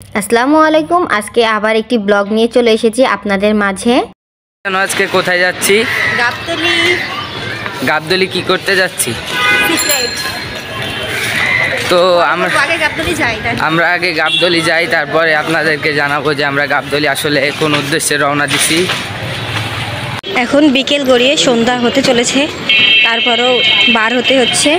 আসসালামু আলাইকুম। আজকে আবার একটি ব্লগ নিয়ে চলে এসেছি আপনাদের মাঝে। আজকে কোথায় যাচ্ছি? গাবতলী। গাবতলী কি করতে যাচ্ছি? তো আমরা আগে গাবতলী যাই, তারপরে আপনাদেরকে জানাবো যে আমরা গাবতলী আসলে কোন উদ্দেশ্যে রওনা দিছি। এখন বিকেল গড়িয়ে সন্ধ্যা হতে চলেছে, তারপরেও বার হতে হচ্ছে।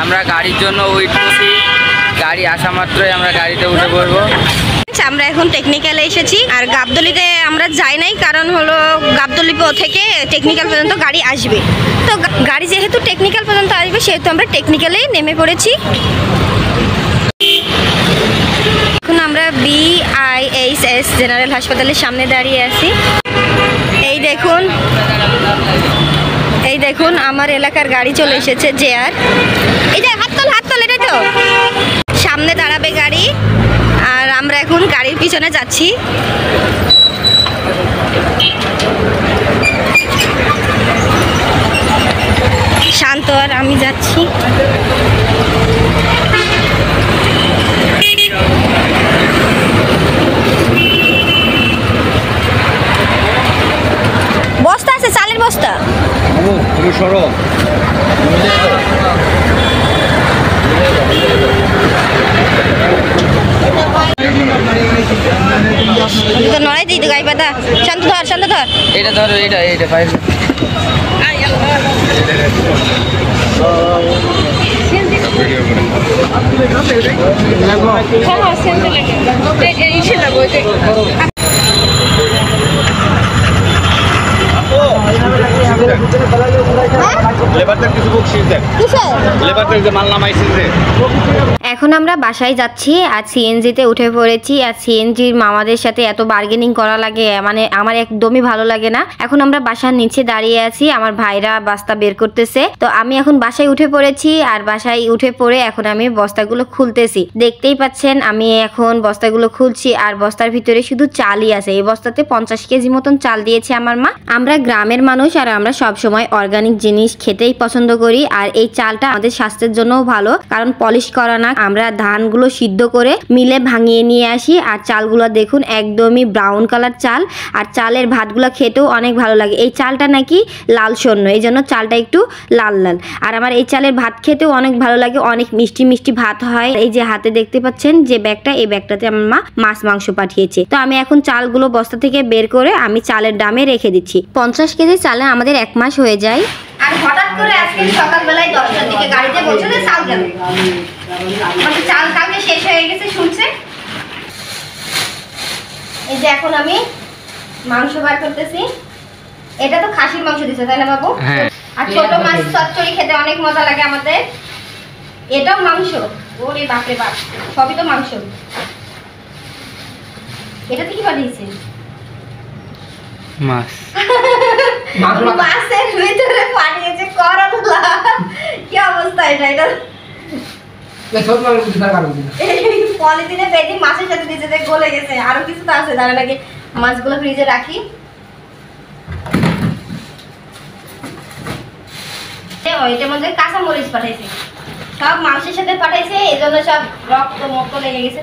আমরা গাড়ির জন্য ওয়েট করছি, গাড়ি আসা মাত্রই আমরা গাড়িতে উঠে পড়বো। আমরা এখন টেকনিক্যালে এসেছি, আর গাবতলীতে আমরা যাই নাই, কারণ হলো গাবতলী থেকে টেকনিক্যাল পর্যন্ত গাড়ি আসবে। তো গাড়ি যেহেতু টেকনিক্যাল পর্যন্ত আসবে, সেহেতু আমরা টেকনিক্যালেই নেমে পড়েছি। এখন আমরা BIHS জেনারেল হাসপাতালের সামনে দাঁড়িয়ে আছি। এই দেখুন আমার এলাকার গাড়ি চলে এসেছে, JR। এই যে হাততল এটাই তো, সামনে দাঁড়াবে গাড়ি, আর আমরা এখন গাড়ির পিছনে যাচ্ছি। শান্ত আর আমি যাচ্ছি। বস্তা আছে, চালের বস্তা। নড়াই দিই তো গাই পাতা। শান্ত ধর। এটা ধরো, এটা পাইবে। এখন আমরা বাসায় যাচ্ছি, আর CNG-তে উঠে পড়েছি। আর CNG-র মামাদের সাথে এত বার্গেনিং করা লাগে, মানে আমার একদমই ভালো লাগে না। এখন আমরা বাসার নিচে দাঁড়িয়ে আছি, আমার ভাইরা বস্তা বের করতেছে। তো আমি এখন বাসায় উঠে পড়েছি, আর বাসায় উঠে পড়ে এখন আমি বস্তাগুলো খুলতেছি। দেখতেই পাচ্ছেন আমি এখন বস্তাগুলো খুলছি, আর বস্তার ভিতরে শুধু চালই আছে। এই বস্তাতে 50 কেজি মতন চাল দিয়েছে আমার মা। আমরা গ্রামের মানুষ, আর আমরা সব সময় অর্গানিক জিনিস খেতেই পছন্দ করি। আর এই চালটা আমাদের স্বাস্থ্যের জন্যও ভালো, কারণ পলিশ করা না। আমরা ধানগুলো সিদ্ধ করে মিলে ভাঙিয়ে নিয়ে আসি, আর চালগুলো দেখুন একদমই ব্রাউন কালার চাল। আর চালের ভাতগুলো খেতেও অনেক ভালো লাগে। এই চালটা নাকি লাল স্বর্ণ, এই জন্য চালটা একটু লাল। আর আমার এই চালের ভাত খেতেও অনেক ভালো লাগে, অনেক মিষ্টি ভাত হয়। এই যে হাতে দেখতে পাচ্ছেন যে ব্যাগটা, এই ব্যাগটাতে আমার মা মাছ মাংস পাঠিয়েছে। তো আমি এখন চালগুলো বস্তা থেকে বের করে আমি চালের দামে রেখে দিচ্ছি। 50 কেজি চালে আমাদের 1 মাস হয়ে যায়। আর হঠাৎ করে আজকে সকালবেলায় 10টার দিকে গাড়িতে বলছে যে চাল গেল, মানে চাল কালকে শেষ হয়ে গেছে শুনছে। এই যে এখন আমি মাংস বার করতেছি। এটা তো খাসির মাংস দিছে, তাই না বাবু? আর ছোট মাছ চচ্চড়ি খেতে অনেক মজা লাগে আমাদের। এটাও মাংস। ওরে বাপরে বাপ, সবই তো মাংস। এটাতে কি পাঠিয়েছে? মাছ। মাছের ভিতরে পাঠিয়েছে করলা। কি অবস্থা এটা? পলিথিনে বেঁধে মাছের সাথে দিয়েছে, গলে গেছে। আরো কিছু তো আছে, তার নাকি মাছগুলো ফ্রিজে রাখি। এটার মধ্যে কাঁচা মরিচ পাঠাইছে, সব মাংসের সাথে পাঠাইছে, এই জন্য সব রক্ত মক্ত লেগে গেছে।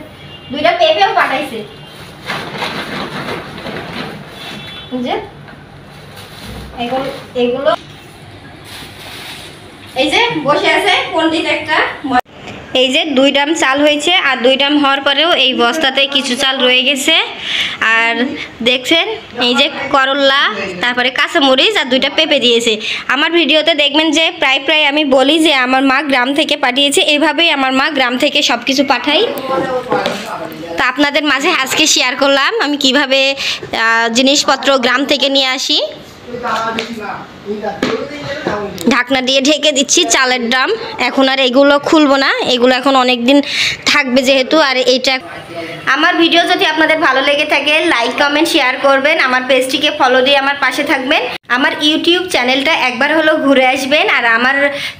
2টা পেঁপেও পাঠাইছে। এগুলো এই যে বসে আছে পণ্ডিত একটা। এই যে 2 ড্রাম চাল হয়েছে, আর 2 ড্রাম হওয়ার পরেও এই বস্তাতে কিছু চাল রয়ে গেছে। আর দেখছেন এই যে করলা, তারপরে কাঁচামরিচ, আর 2টা পেঁপে দিয়েছে। আমার ভিডিওতে দেখবেন যে প্রায় আমি বলি যে আমার মা গ্রাম থেকে পাঠিয়েছে। এইভাবেই আমার মা গ্রাম থেকে সব কিছু পাঠাই। তো আপনাদের মাঝে আজকে শেয়ার করলাম আমি কিভাবে জিনিসপত্র গ্রাম থেকে নিয়ে আসি। ঢাকনা দিয়ে ঢেকে দিচ্ছি চালের ড্রাম। এখন আর এগুলো খুলবো না, এগুলো এখন অনেক দিন থাকবে যেহেতু। আর এইটা আমার ভিডিও যদি আপনাদের ভালো লেগে থাকে, লাইক কমেন্ট শেয়ার করবেন। আমার পেজটিকে ফলো দিয়ে আমার পাশে থাকবেন। আমার ইউটিউব চ্যানেলটা একবার হলো ঘুরে আসবেন। আর আমার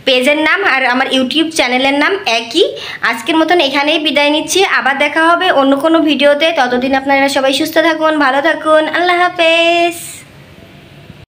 পেজের নাম আর আমার ইউটিউব চ্যানেলের নাম একই। আজকের মতন এখানেই বিদায় নিচ্ছি। আবার দেখা হবে অন্য কোনো ভিডিওতে। ততদিন আপনারা সবাই সুস্থ থাকুন, ভালো থাকুন। আল্লাহ হাফেজ।